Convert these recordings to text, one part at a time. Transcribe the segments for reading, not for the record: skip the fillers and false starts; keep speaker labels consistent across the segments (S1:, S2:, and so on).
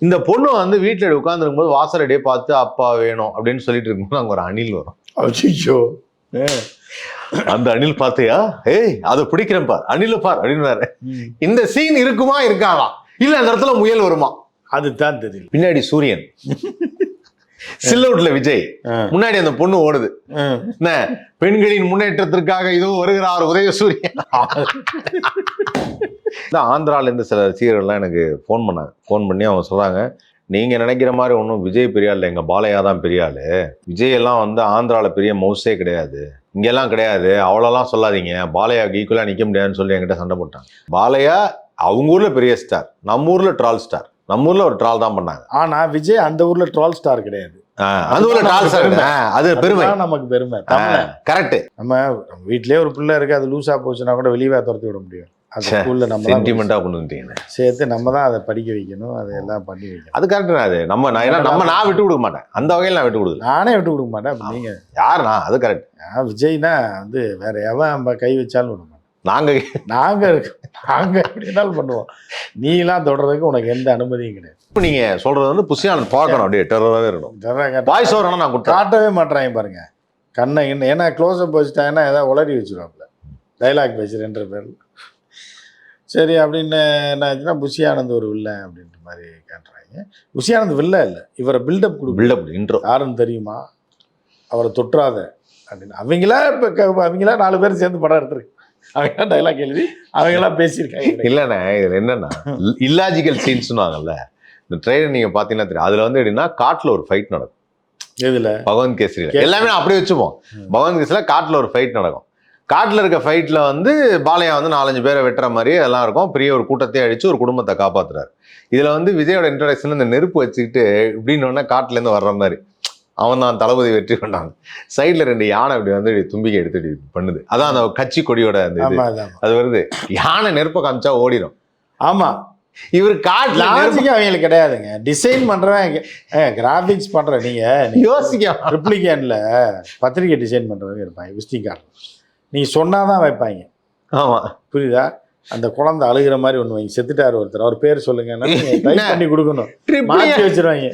S1: இந்த பொண்ணு வந்து வீட்டுல உட்கார்ந்துருக்கும் போது வாசலடியே பார்த்து அப்பா வேணும் அப்படின்னு சொல்லிட்டு இருக்கும்போது அங்க ஒரு அணில் வரும்.
S2: அச்சோ,
S1: அந்த அணில் பார்த்தியா, ஏய் அதை பிடிக்கிறேன் பார், அணில பார் அப்படின்னு. இந்த சீன் இருக்குமா இருக்காதா, இல்ல அந்த இடத்துல முயல் வருமா,
S2: அதுதான் தெரியல.
S1: பின்னாடி சூரியன், சில்லவுட்ல விஜய், முன்னாடி அந்த பொண்ணு ஓடுது. என்ன, பெண்களின் முன்னேற்றத்திற்காக இதோ வருகிறார் உதயசூரியன். ஆந்திரால இருந்து சில ரசிகர்கள்லாம் எனக்கு ஃபோன் பண்ணி அவங்க சொல்றாங்க, நீங்க நினைக்கிற மாதிரி ஒன்றும் விஜய் பெரிய ஆள், எங்க பாலையா தான் பெரிய ஆளு. விஜய் எல்லாம் வந்து ஆந்திரால பெரிய மவுஸே கிடையாது, இங்கெல்லாம் கிடையாது, அவ்வளோலாம் சொல்லாதீங்க, பாலையாவுக்கு ஈக்குவலா நிக்க முடியாதுன்னு சொல்லி என்கிட்ட சண்டை போட்டாங்க. பாலையா அவங்க ஊர்ல பெரிய ஸ்டார், நம்ம ஊர்ல ட்ரால் ஸ்டார். நம்ம ஊர்ல ஒரு ட்ரால் தான் பண்ணாங்க.
S2: ஆனா விஜய் அந்த ஊர்ல ட்ரால் ஸ்டார் கிடையாது,
S1: அந்த ஊர்ல ட்ரால் ஸ்டார். அது பெருமை,
S2: நமக்கு பெருமை.
S1: கரெக்ட்.
S2: நம்ம வீட்லயே ஒரு பிள்ளை இருக்கு, அது லூசா போச்சுன்னா கூட வெளியே துரத்தி விட முடியும். ஸ்கூல்ல நம்ம
S1: சென்டிமெண்டா கொண்டு வந்துட்டீங்க,
S2: சேர்த்து நம்ம தான் அதை படிக்க வைக்கணும், அதெல்லாம் பண்ணி வைக்கணும்.
S1: அது கரெக்ட். அது நான் விட்டு கொடுக்க மாட்டேன், அந்த வகையில் நான் விட்டு கொடுக்க,
S2: நானே விட்டு கொடுக்க மாட்டேன். நீங்க
S1: யாருண்ணா? அது கரெக்ட்.
S2: விஜய்னா வந்து வேற எவன் கை வச்சாலும் விட மாட்டேன். நாங்க எப்படி இருந்தாலும் பண்ணுவோம். நீ எல்லாம் தொடர்றதுக்கு உனக்கு எந்த அனுமதியும் கிடையாது.
S1: இப்போ நீங்க சொல்றது வந்து புஷியானந்த் பார்க்கணும், அப்படியே டெரராகவே இருக்கணும். வாய்ஸ் ஓவர் நான்
S2: காட்டவே மாட்டேறாங்க பாருங்க, கண்ணை என்ன. ஏன்னா க்ளோஸ் அப் வச்சுட்டாங்கன்னா ஏதாவது உளறி வச்சுருவாப்புல, டைலாக் பேசுறேன்ற பேர். சரி அப்படின்னு என்ன ஆச்சுன்னா, புஷியானந்த் ஒரு வில்ல அப்படின்ற மாதிரி காட்டுறாங்க. புஷியானந்த் வில்ல இல்லை, இவரை பில்டப்
S1: இன்ட்ரோ.
S2: யாருன்னு தெரியுமா, அவரை தொற்றாத அப்படின்னு. அவங்களா இப்போ அவங்களா 4 பேர் சேர்ந்து படம் எடுத்துருக்கு, அவங்களாம் டைலாக் எழுதி அவங்களாம் பேசியிருக்காங்க.
S1: இல்லைண்ணே, இதுல என்னன்னா இல்லாஜிக்கல் சீன்ஸ்னுவாங்கல்ல, இந்த ட்ரெயிலர் நீங்க பாத்தீங்கன்னா தெரியும். அதுல வந்து எப்படின்னா, காட்டுல ஒரு ஃபைட் நடக்கும். எதுல? பகவந்த் கேசரியில. எல்லாமே அப்படியே வச்சுப்போம். பகவந்த் கேசரியில காட்டுல ஒரு ஃபைட் நடக்கும். காட்டில் இருக்க ஃபைட்டில் வந்து பாலையா வந்து 4-5 பேரை வெட்டுற மாதிரி எல்லாம் இருக்கும். பெரிய ஒரு கூட்டத்தையே அடித்து ஒரு குடும்பத்தை காப்பாற்றுறாரு. இதில் வந்து விஜயோட இன்ட்ரடக்ஷன் இந்த நெருப்பு வச்சுக்கிட்டு இப்படின்னு காட்டிலேருந்து வர்ற மாதிரி அவன் தான் தளபதி வெற்றி பண்ணாங்க. சைடில் 2 யானை இப்படி வந்து தும்பிக்கை எடுத்துட்டு பண்ணுது. அதான் அந்த கட்சி கொடியோட அந்த அது வருது. யானை நெருப்பை காமிச்சா ஓடிடும்.
S2: ஆமாம்,
S1: இவர் காட்டில்
S2: அவங்களுக்கு கிடையாதுங்க. டிசைன் பண்ணுறேன், கிராஃபிக்ஸ் பண்ணுறேன். நீங்கள் யோசிக்க ட்ரிப்ளிகேனில் பத்திரிகை டிசைன் பண்ணுறவங்க இருப்பாங்க, விசிட்டிங் கார்டு. நீ சொன்னாதான் வைப்பாங்க.
S1: ஆமா,
S2: புரியுதா? அந்த குழந்தை அழுகிற மாதிரி ஒண்ணு வைங்க, செத்துட்டாரு ஒருத்தர், அவர் பேர் சொல்லுங்க, பண்ணி கொடுக்கணும், மாற்றி வச்சிருவாங்க.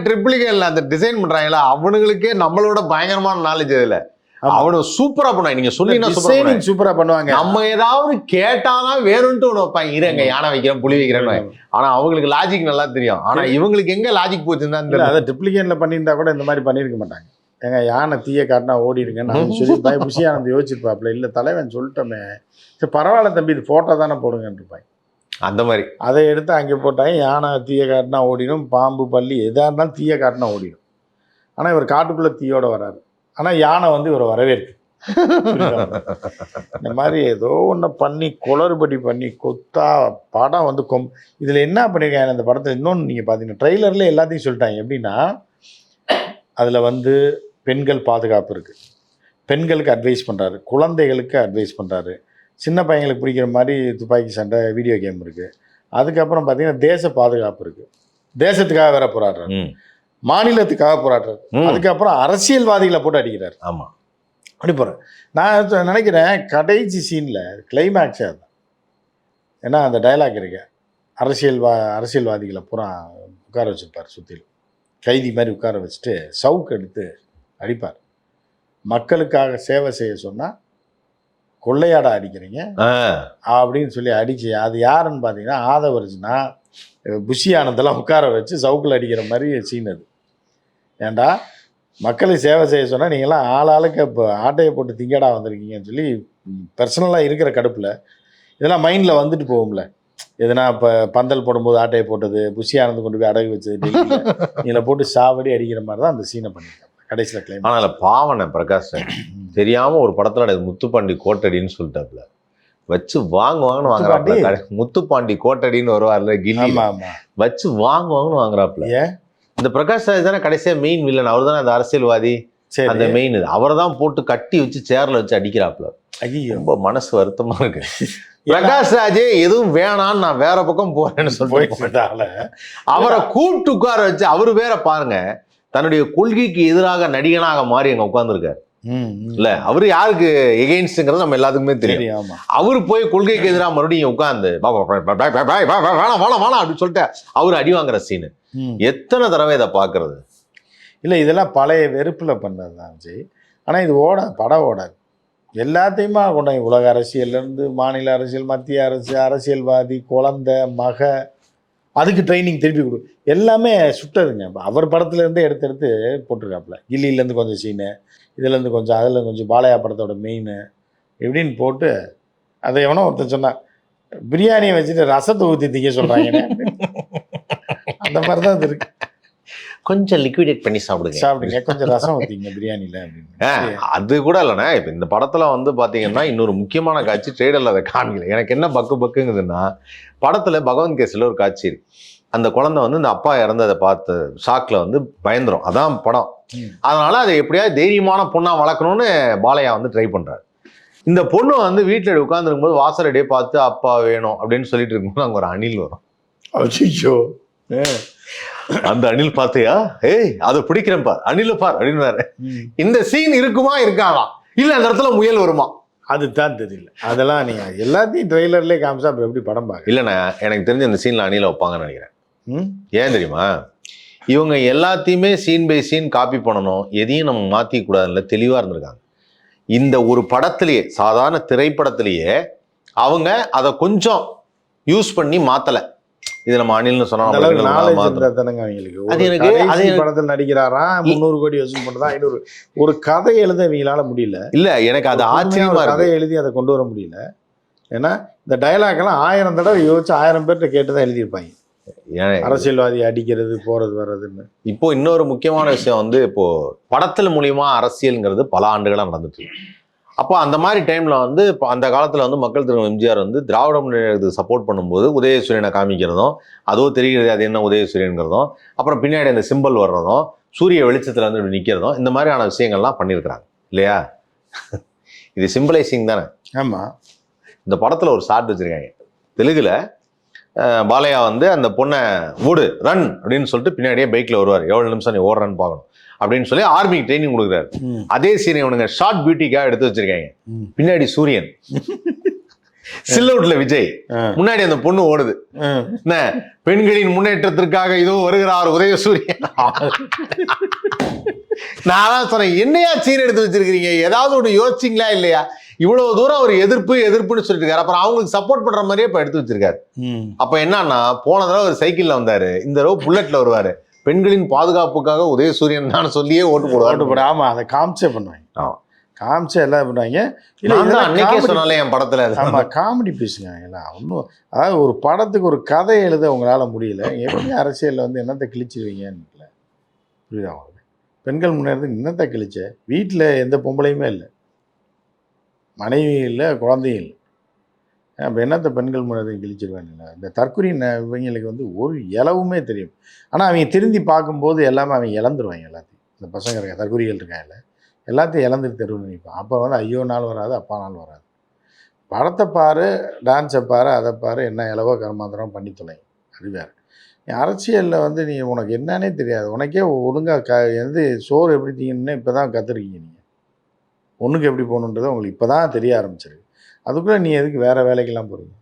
S1: ட்ரிப்ளிகேன்ல அந்த டிசைன் பண்றாங்களா, அவனுங்களுக்கே நம்மளோட பயங்கரமான நாலேஜ். இதுல அவனு சூப்பரா பண்ணுவாங்க. நீங்க சொன்னீங்கன்னா
S2: சூப்பரா பண்ணுவாங்க.
S1: நம்ம ஏதாவது கேட்டாதான் வேணும்ட்டு ஒண்ணு வைப்பாங்க. இருங்க, யானை வைக்கிறேன், புலி வைக்கிறேன்னு. ஆனா அவங்களுக்கு லாஜிக் நல்லா தெரியும். ஆனா இவங்களுக்கு எங்க லாஜிக் போச்சுன்னா,
S2: அதை ட்ரிப்ளிகேன்ல பண்ணியிருந்தா கூட இந்த மாதிரி பண்ணிருக்க மாட்டாங்க. ஏங்க, யானை தீய காட்டினா ஓடிடுங்கன்னு சொல்லி புஷியானந்த் யோசிச்சிருப்பாப்புல. இல்லை தலைவன் சொல்லிட்டோமே, சரி பரவாயில்ல தம்பி, இது ஃபோட்டோ தானே போடுங்கன்றிருப்பாங்க.
S1: அந்த மாதிரி
S2: அதை எடுத்து அங்கே போட்டாங்க. யானை தீய காட்டினா ஓடிடும், பாம்பு பள்ளி எதாக இருந்தாலும் தீய காட்டினா ஓடிடும். ஆனால் இவர் காட்டுக்குள்ளே தீயோட வராரு. ஆனால் யானை வந்து இவரை வரவேற்கு. இந்த மாதிரி ஏதோ ஒன்று பண்ணி குளறுபடி பண்ணி கொத்தா படம் வந்து இதில் என்ன பண்ணியிருக்காங்க இந்த படத்தை. இன்னொன்று நீங்கள் பார்த்தீங்கன்னா, ட்ரெய்லரில் எல்லாத்தையும் சொல்லிட்டாங்க. எப்படின்னா, அதில் வந்து பெண்கள் பாதுகாப்பு இருக்குது, பெண்களுக்கு அட்வைஸ் பண்ணுறாரு, குழந்தைகளுக்கு அட்வைஸ் பண்ணுறாரு, சின்ன பையங்களுக்கு பிடிக்கிற மாதிரி துப்பாக்கி சண்டை, வீடியோ கேம் இருக்குது. அதுக்கப்புறம் பார்த்தீங்கன்னா தேச பாதுகாப்பு இருக்குது, தேசத்துக்காக வேற போராடுறாரு, மாநிலத்துக்காக போராடுறாரு. அதுக்கப்புறம் அரசியல்வாதிகளை போட்டு அடிக்கிறார்.
S1: ஆமாம்,
S2: அப்படி போகிறேன். நான் நினைக்கிறேன் கடைசி சீனில் கிளைமேக்ஸே அதுதான். ஏன்னா அந்த டைலாக் இருக்கு, அரசியல்வாதிகளை பூரா உட்கார வச்சுருப்பார், சுற்றிலும் கைதி மாதிரி உட்கார வச்சுட்டு சவுக்கு எடுத்து அடிப்பார். மக்களுக்காக சேவை செய்ய சொன்னால் கொள்ளையாட அடிக்கிறீங்க அப்படின்னு சொல்லி அடிச்சு, அது யாருன்னு பார்த்தீங்கன்னா ஆதவர்ஜுனா புஷியானந்தெல்லாம் உட்கார வச்சு சவுக்கில் அடிக்கிற மாதிரி சீன் அது. ஏண்டா மக்களை சேவை செய்ய சொன்னால் நீங்களாம் ஆளுக்கு இப்போ ஆட்டையை போட்டு திங்கடா வந்திருக்கீங்கன்னு சொல்லி பர்சனலாக இருக்கிற கடுப்பில் இதெல்லாம் மைண்டில் வந்துட்டு போகும்ல. எதுனா இப்போ பந்தல் போடும்போது ஆட்டையை போட்டது, புஷியானந்து கொண்டு போய் அடகு வச்சது, இதில் போட்டு சாவடி அடிக்கிற மாதிரி தான் அந்த சீனை பண்ணியிருக்காங்க கடைசியில் கிளைம்.
S1: ஆனால் பாவனை பிரகாஷ் தெரியாமல் ஒரு படத்தில் முத்துப்பாண்டி கோட்டடின்னு சொல்லிட்டாப்புல வச்சு வாங்குவாங்கன்னு வாங்குறாப்புல. முத்துப்பாண்டி கோட்டடின்னு வருவார்ல கில்லி, வச்சு வாங்குவாங்கன்னு வாங்குறாப்புல. இந்த பிரகாஷ் ராஜ் தானே கடைசியாக மெயின் வில்லன், அவர் தானே அந்த அரசியல்வாதி. அந்த மெயின் அவரை தான் போட்டு கட்டி வச்சு சேர்ல வச்சு அடிக்கிறாப்புல. ரொம்ப மனசு வருத்தமா இருக்கு. பிரகாஷ் ராஜே எதுவும் வேணான்னு நான் வேற பக்கம் போறேன்னு சொல்லிட்டால அவரை கூப்பிட்டு உட்கார வச்சு அவரு வேற பாருங்க, தன்னுடைய கொள்கைக்கு எதிராக நடிகனாக மாறி அங்க உட்கார்ந்துருக்காரு. இல்ல அவரு யாருக்கு எகெயின்ஸ்ட்ங்கிறது நம்ம எல்லாத்துக்குமே தெரியும்.
S2: ஆமா.
S1: அவரு போய் கொள்கைக்கு எதிராக மறுபடியும் உட்காந்து வேணாம் அப்படின்னு சொல்லிட்டு அவரு அடி வாங்குற சீனு எத்தனை தடவை இதை பாக்குறது?
S2: இல்ல இதெல்லாம் பழைய வெறுப்புல பண்ணதுதான் விஜய். ஆனா இது படம் ஓடாது. எல்லாத்தையுமா கொண்டாங்க. உலக அரசியல்லேருந்து மாநில அரசியல், மத்திய அரசு, அரசியல்வாதி, குழந்தை, மக, அதுக்கு ட்ரைனிங் திருப்பி கொடு, எல்லாமே சுட்டதுங்க. அவர் படத்துலேருந்து எடுத்து போட்டிருக்காப்புல. கில்லிலேருந்து கொஞ்சம் சீனு, இதுலேருந்து கொஞ்சம், அதில் கொஞ்சம், பாலையா படத்தோட மெயின் இப்படின்னு போட்டு அதை எவனோ ஒருத்தன் சொன்னான், பிரியாணியை வச்சுட்டு ரசத்தை ஊற்றி திங்க சொல்கிறாங்க. அந்த மாதிரி தான் இது இருக்கு.
S1: கொஞ்சம் லிக்விடேட் பண்ணி சாப்பிடுங்க,
S2: கொஞ்சம் ரசம் ஊற்றிங்க பிரியாணியில் அப்படின்னு.
S1: அது கூட இல்லைண்ணா. இப்போ இந்த படத்தில் வந்து பார்த்தீங்கன்னா இன்னொரு முக்கியமான காட்சி ட்ரெய்லரில் அதை காமிக்கல. எனக்கு என்ன பக்குங்குதுன்னா, படத்தில் பகவந்த் கேஸில் ஒரு காட்சி இருக்கு. அந்த குழந்தை வந்து இந்த அப்பா இறந்ததை பார்த்து ஷாக்கில் வந்து பயந்துரும். அதான் படம். அதனால அதை எப்படியாவது தைரியமான பொண்ணா வளர்க்கணும்னு பாலையா வந்து ட்ரை பண்றாரு. இந்த பொண்ணு வந்து வீட்டில் உட்காந்துருக்கும் போது வாசலடியே பார்த்து அப்பா வேணும் அப்படின்னு சொல்லிட்டு இருக்கும்போது அங்கே ஒரு அணில் வரும். அச்சோ, அந்த அணில் பார்த்தியா, ஏய் அதை பிடிக்கிறேன் பார், அணில பார் அப்படின்னு. இந்த சீன் இருக்குமா இருக்காதா, இல்ல அந்த இடத்துல முயல் வருமா,
S2: அதுதான் தெரியல. அதெல்லாம் நீங்க எல்லாத்தையும் ட்ரெய்லர்லேயே காமிச்சா அப்புறம் எப்படி படம் பார்க்க?
S1: இல்லைண்ணா, எனக்கு தெரிஞ்ச இந்த சீன்ல அணில வைப்பாங்கன்னு நினைக்கிறேன். ஏன் தெரியுமா, இவங்க எல்லாத்தையுமே சீன் பை சீன் காப்பி பண்ணணும், எதையும் நம்ம மாற்றிக்க கூடாதுல தெளிவாக இருந்திருக்காங்க. இந்த ஒரு படத்திலேயே, சாதாரண திரைப்படத்திலேயே அவங்க அதை கொஞ்சம் யூஸ் பண்ணி மாற்றலை. இது நம்ம அணில்னு சொன்னா
S2: படத்தில் நடிக்கிறாராம், 300 கோடி வசூல் பண்ணதான் 500. ஒரு கதை எழுத இவங்களால முடியல.
S1: இல்ல எனக்கு அது ஆச்சரியமா,
S2: கதை எழுதி அதை கொண்டு வர முடியல. ஏன்னா இந்த டயலாக் எல்லாம் 1000 தடவை யோசிச்சு 1000 பேர்கிட்ட கேட்டுதான் எழுதியிருப்பாங்க. அரசியல்வாதி அடிக்கிறது போறது வர்றதுன்னு.
S1: இப்போ இன்னொரு முக்கியமான விஷயம் வந்து, இப்போ படத்துல மூலியமா அரசியல்ங்கிறது பல ஆண்டுகளா நடந்துட்டு இருக்கு. அப்போ அந்த மாதிரி டைம்ல வந்து இப்போ அந்த காலத்துல வந்து மக்கள் திரு எம்ஜிஆர் வந்து திராவிட முன்னேற்றத்துக்கு சப்போர்ட் பண்ணும்போது உதயசூரியனை காமிக்கிறதும், அதோ தெரிகிறது அது என்ன உதயசூரியன்கிறதும், அப்புறம் பின்னாடி அந்த சிம்பிள் வர்றதும், சூரிய வெளிச்சத்துல வந்து நிற்கிறதும், இந்த மாதிரியான விஷயங்கள்லாம் பண்ணியிருக்கிறாங்க இல்லையா? இது சிம்பிளைசிங் தானே.
S2: ஆமா.
S1: இந்த படத்துல ஒரு ஷார்ட் வச்சிருக்காங்க தெலுங்குல. பாலையா வந்து அந்த பொண்ணை ஓடு ரன் அப்படின்னு சொல்லிட்டு பின்னாடியே பைக்ல வருவார். எவ்வளவு நிமிஷம் நீ ஓடுறன்னு பார்க்கணும் அப்படின்னு சொல்லி ஆர்மிக்கு ட்ரைனிங் கொடுக்குறாரு. அதே சீனை இவனுங்க ஷார்ட் பியூட்டிக்காக எடுத்து வச்சிருக்காங்க. பின்னாடி சூரியன், சில்லவுட்ல விஜய், முன்னாடி அந்த பொண்ணு ஓடுது. என்ன, பெண்களின் முன்னேற்றத்திற்காக இதோ வருகிறார் உதயசூரியன். நான் தான் சொன்னேன், என்னையா சீன் எடுத்து வச்சிருக்கீங்க, ஏதாவது ஒன்று யோசிச்சிங்களா இல்லையா? இவ்வளவு தூரம் ஒரு எதிர்ப்புன்னு சொல்லிட்டு இருக்காரு. அப்புறம் அவங்களுக்கு சப்போர்ட் பண்ற மாதிரியே இப்ப எடுத்து வச்சிருக்காரு. அப்ப என்னன்னா, போன தடவை ஒரு சைக்கிள்ல வந்தாரு, இந்த தடவை புல்லட்ல வருவாரு. பெண்களின் பாதுகாப்புக்காக உதயசூரியன் தான் சொல்லியே ஓட்டு போடுவாரு.
S2: ஆமா, அதை காமிச்சே பண்ணுவாங்க. காமிச்சே எல்லாம் பண்ணுவாங்க.
S1: அன்னைக்கே சொன்னாலே என் படத்துல.
S2: ஆமா, காமெடி பேசுங்க எல்லாம். ஒன்றும், அதாவது ஒரு படத்துக்கு ஒரு கதை எழுத உங்களால முடியல, எப்படி அரசியல்ல வந்து என்னத்தை கிழிச்சிருவீங்கன்னு புரியுதா உங்களுக்கு? பெண்கள் முன்னேறதுக்கு என்னத்தை கிழிச்ச? வீட்டில் எந்த பொம்பளையுமே இல்லை, மனைவி இல்லை, குழந்தையும் இல்லை. அப்போ என்னத்தை பெண்கள் முன்னேறதுக்கு கிழிச்சிருவாங்க? இந்த தற்கொலை இவங்களுக்கு வந்து ஒரு இலவுமே தெரியும். ஆனால் அவங்க திருந்தி பார்க்கும்போது எல்லாமே அவங்க இழந்துருவாங்க. எல்லாத்தையும் இந்த பசங்க இருக்க தற்கொலைகள் இருக்காங்கல்ல, எல்லாத்தையும் இழந்துட்டு தெருவில் நிற்பான். அப்போ வந்து ஐயோ நாள் வராது, அப்பா நாள் வராது. படத்தை பாரு, டான்ஸை பாரு, அதை பாரு, என்ன இலவோ கர்மாந்திரம் பண்ணி தொலைங்க, அது வேறு. அரசியலில் வந்து நீ உனக்கு என்னன்னே தெரியாது. உனக்கே ஒழுங்காக எது சோறு எப்படி தீங்கன்னு இப்போ தான் கற்றுருக்கீங்க. நீங்கள் ஒன்றுக்கு எப்படி போகணுன்றது உங்களுக்கு இப்போ தான் தெரிய ஆரம்பிச்சிருக்கு. அதுக்குள்ளே நீ எதுக்கு வேறு வேலைக்கெல்லாம் போகிறீங்க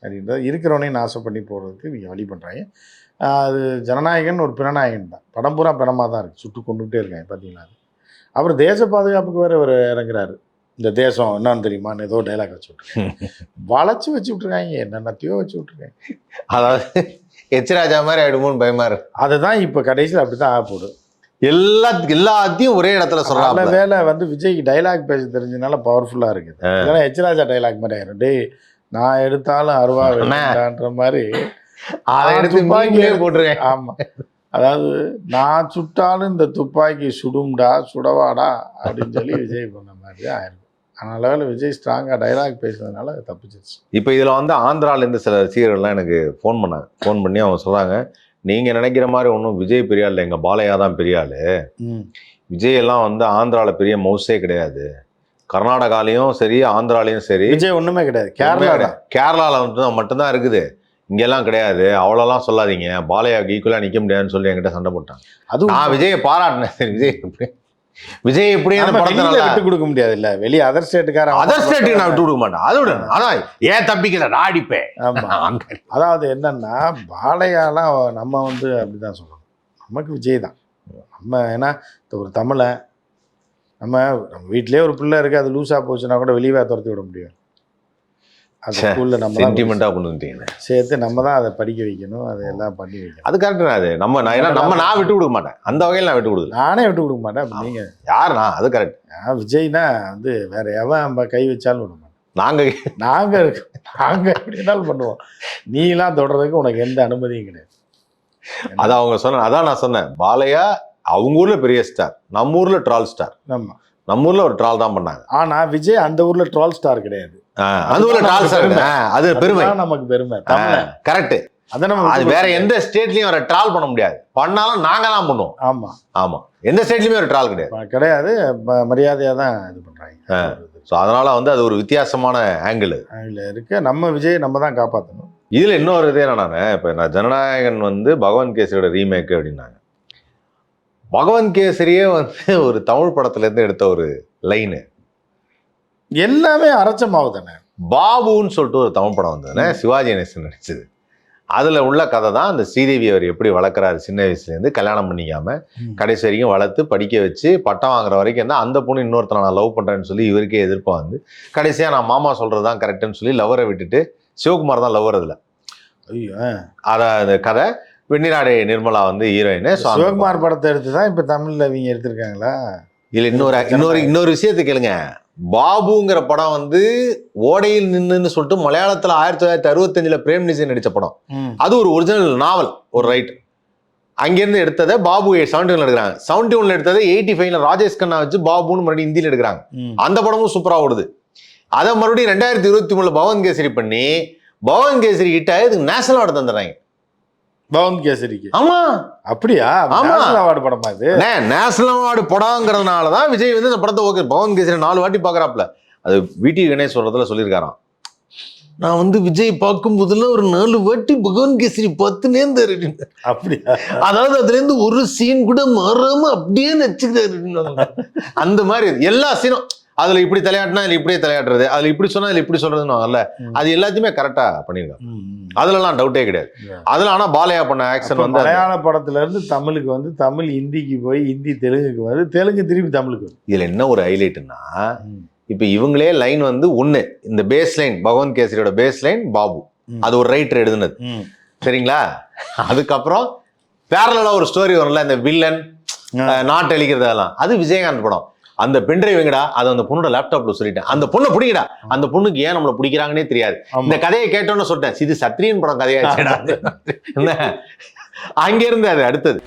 S2: அப்படின்றது இருக்கிறவனையும் நாசம் பண்ணி போகிறதுக்கு நீங்கள் வழி பண்ணுறாங்க. அது ஜனநாயகன் ஒரு பிறநாயகன் தான். படம் பூரா பிணமாக தான் இருக்குது, சுட்டு கொண்டுகிட்டே இருக்காங்க பார்த்தீங்களா? அப்புறம் தேச பாதுகாப்புக்கு வேறு அவர் இறங்குறாரு. இந்த தேசம் என்னன்னு தெரியுமான்னு ஏதோ டைலாக் வச்சு விட்ருக்காங்க, வளைச்சி வச்சு விட்ருக்காங்க, என்னென்னத்தையோ வச்சு விட்ருக்காங்க.
S1: அதாவது எச்ராஜா மாதிரி ஆகிடுமோன்னு பயமா இருக்கு.
S2: அதுதான் இப்போ கடைசியில் அப்படி தான் ஆகப்போடும்.
S1: எல்லாத்தையும் ஒரே இடத்துல சொல்றாங்க.
S2: வேலை வந்து விஜய்க்கு டைலாக் பேச தெரிஞ்சதுனால பவர்ஃபுல்லாக இருக்குது. இதெல்லாம் எச்ராஜா டைலாக் மாதிரி ஆயிரும். டே நான் எடுத்தாலும் அருவா வேண்டான்ற மாதிரி
S1: அதை எடுத்து போட்டுருக்கேன்.
S2: ஆமாம், அதாவது நான் சுட்டாலும் இந்த துப்பாக்கி சுடும்டா சுடவாடா அப்படின்னு சொல்லி விஜய் பண்ண மாதிரி தான் ஆயிருக்கும். அதனால விஜய் ஸ்ட்ராங்காக டைலாக் பேசுறதுனால தப்பிச்சிருச்சு.
S1: இப்போ இதில் வந்து ஆந்திராலேருந்து சில சீரியல்லாம் எனக்கு ஃபோன் பண்ணாங்க. ஃபோன் பண்ணி அவங்க சொல்கிறாங்க, நீங்கள் நினைக்கிற மாதிரி ஒன்றும் விஜய் பெரிய ஆள் இல்லை, எங்கள் பாலையா தான் பெரிய ஆள். விஜய் எல்லாம் வந்து ஆந்திராவில் பெரிய மவுஸே கிடையாது, கர்நாடகாலையும் சரி ஆந்திராலையும் சரி
S2: விஜய் ஒன்றுமே கிடையாது.
S1: கேரளாவில் மட்டும்தான் இருக்குது, இங்கெல்லாம் கிடையாது, அவ்வளோலாம் சொல்லாதீங்க, பாலையாவுக்கு ஈக்குவலாக நிற்க முடியாதுன்னு சொல்லி என்கிட்ட சண்டை போட்டாங்க. அது நான் விஜயை பாராட்டினேன். சரி விஜய் விஜய் எப்படி அந்த படத்தை
S2: விட்டு கொடுக்க முடியாது இல்ல, வெளியே அதர் ஸ்டேட்டுக்கார
S1: அதர் ஸ்டேட்டுக்கு நான் விட்டு கொடுக்க மாட்டேன். அதை விட அதான் ஏன் தப்பிக்கல நான் அடிப்பேன்.
S2: அதாவது என்னன்னா பாலையாலாம் நம்ம வந்து அப்படிதான் சொல்லணும், நமக்கு விஜய் தான் நம்ம. ஏன்னா ஒரு தமிழை நம்ம வீட்லயே ஒரு பிள்ளை இருக்கு, அது லூஸா போச்சுன்னா கூட வெளியே துரத்தி விட முடியும். அது ஸ்கூல்ல நம்ம
S1: சென்டிமெண்டா பண்ணுங்க
S2: சேர்த்து நம்ம தான் அதை படிக்க வைக்கணும், அதையெல்லாம் பண்ணி வைக்கணும்.
S1: அது கரெக்ட். அது நான் விட்டு கொடுக்க மாட்டேன், அந்த வகையில் நான் விட்டு கொடுக்கல.
S2: நானே விட்டு கொடுக்க மாட்டேன். நீங்க
S1: யாருண்ணா? அது கரெக்ட்.
S2: விஜய்னா வந்து வேற எவன் நம்ம கை வச்சாலும் விட மாட்டோம். நாங்க எப்படி இருந்தாலும் பண்ணுவோம். நீலாம் தொடர்றதுக்கு உனக்கு எந்த அனுமதியும் கிடையாது.
S1: அதான் அவங்க சொன்ன, அதான் நான் சொன்னேன், பாலையா அவங்க ஊர்ல பெரிய ஸ்டார், நம்ம ஊர்ல ட்ரால் ஸ்டார்.
S2: ஆமா,
S1: நம்ம ஊர்ல ஒரு ட்ரால் தான் பண்ணாங்க.
S2: ஆனா விஜய் அந்த ஊர்ல ட்ரால் ஸ்டார் கிடையாது.
S1: அந்த ஊர்ல ட்ரால் ஸ்டார், அது பெருமை,
S2: நமக்கு பெருமை.
S1: கரெக்ட். அது வேற எந்த ஸ்டேட்லயும் ஒரு ட்ரால் பண்ண முடியாது, பண்ணாலும் நாங்க தான் பண்ணுவோம்.
S2: ஆமா
S1: ஆமா, எந்த ஸ்டேட்லயுமே ஒரு ட்ரால் கிடையாது.
S2: மரியாதையா தான் இது பண்றாங்க.
S1: ஸோ அதனால வந்து அது ஒரு வித்தியாசமான ஆங்கிள்
S2: இருக்கு. நம்ம விஜய் நம்ம தான் காப்பாற்றணும்.
S1: இதுல இன்னொரு இது என்னன்னா, இப்ப நான் ஜனநாயகன் வந்து பகவான் கேசரியோட ரீமேக் அப்படின்னாங்க. பகவான் கேசரியே வந்து ஒரு தமிழ் படத்துல இருந்து எடுத்த ஒரு லைனு,
S2: எல்லாமே அரைச்சமாவு தானே.
S1: பாபுன்னு சொல்லிட்டு ஒரு தமிழ் படம் வந்ததுன்னு சிவாஜி கணேசன் நடிச்சது. அதுல உள்ள கதை தான் அந்த ஸ்ரீதேவி அவர் எப்படி வளர்க்குறாரு, சின்ன வயசுல இருந்து கல்யாணம் பண்ணிக்காம கடைசி வரைக்கும் வளர்த்து படிக்க வச்சு பட்டம் வாங்குற வரைக்கும் என்ன, அந்த பொண்ணு இன்னொருத்தனை நான் லவ் பண்றேன்னு சொல்லி இவருக்கே எதிர்ப்பா வந்து கடைசியா நான் மாமா சொல்றதுதான் கரெக்டுன்னு சொல்லி லவரை விட்டுட்டு சிவகுமார் தான் லவர். அதுல அந்த கதை வெண்ணிராடை நிர்மலா வந்து ஹீரோயின்.
S2: சிவகுமார் படத்தை எடுத்துதான் இப்ப தமிழ்ல இவங்க எடுத்திருக்காங்களா?
S1: இல்ல இன்னொரு விஷயத்தை கேளுங்க. பாபுங்கிற படம் வந்து ஓடையில் நின்னுன்னு சொல்லிட்டு மலையாளத்துல 1965 பிரேம்நிசன் நடிச்ச படம். அது ஒரு ஒரிஜினல் நாவல், ஒரு ரைட்டர் அங்கிருந்து எடுத்ததை பாபு 71 எடுக்கிறாங்க. 71 எடுத்ததை 85 ராஜேஷ் கண்ணா வச்சு பாபுன்னு மறுபடியும் ஹிந்தியில எடுக்கிறாங்க. அந்த படமும் சூப்பரா ஓடுது. அதை மறுபடியும் 2023 பகவான் கேசரி பண்ணி பகவான் கேசரி கிட்ட இதுக்கு நேஷனல் அவார்டு தந்துடுறாங்க.
S2: பகவான் கேசரிக்கு?
S1: ஆமா.
S2: அப்படியா? நேஷனல் அவார்டு படமா இது?
S1: நேஷனல் அவார்டு படங்கிறதுனாலதான் விஜய் வந்து இந்த படத்தை ஓகே பகவான் கேசரி 4 வாட்டி பாக்குறாப்ல. அது VT கணேஷ் சொல்றதுல சொல்லியிருக்காராம், நான் வந்து விஜய் பார்க்கும் போதுல ஒரு 4 வாட்டி பகவான் கேசரி பார்த்துனே இருந்தாரு.
S2: அப்படியா?
S1: அதாவது அதுல இருந்து ஒரு சீன் கூட மாறாம அப்படியே நச்சுக்கிறாரு. அந்த மாதிரி எல்லா சீனும் அதுல இப்படி தலையாட்டினா இதுல இப்படியே தலையாட்டுறது, அதுல இப்படி சொன்னா இதுல இப்படி சொல்றதுன்னு அது எல்லாத்தையுமே கரெக்டா பண்ணிருக்காங்க. அதுலலாம் டவுட்டே கிடையாது. அதுல ஆனா பாலையா பண்ண ஆக்ஷன் வந்து
S2: மலையாள படத்துல இருந்து தமிழுக்கு வந்து, தமிழ் ஹிந்திக்கு போய், ஹிந்தி தெலுங்குக்கு வந்து, தெலுங்கு திருப்பி தமிழுக்கு வந்து.
S1: இதுல என்ன ஒரு ஹைலைட்னா, இப்ப இவங்களே லைன் வந்து ஒண்ணு, இந்த பேஸ் லைன் பகவான் கேசரியோட பேஸ் லைன் பாபு, அது ஒரு ரைட்டர் எழுதுனது சரிங்களா. அதுக்கப்புறம் பேரலா ஒரு ஸ்டோரி வரும்ல, இந்த வில்லன் நாட்டு அழிக்கிறது அதெல்லாம், அது விஜயகாந்த் படம். அந்த பென்ட்ரைவ் எங்கடா, அது அந்த பொண்ணோட லேப்டாப்ல சொல்லிட்டேன், அந்த பொண்ணை பிடிக்கடா, அந்த பொண்ணுக்கு ஏன் நம்மளை பிடிக்கிறாங்கன்னே தெரியாது. இந்த கதையை கேட்டோன்னு சொல்லிட்டேன், இது சத்ரியன் படம் கதையாச்சுடா. அங்க இருந்து அது அடுத்தது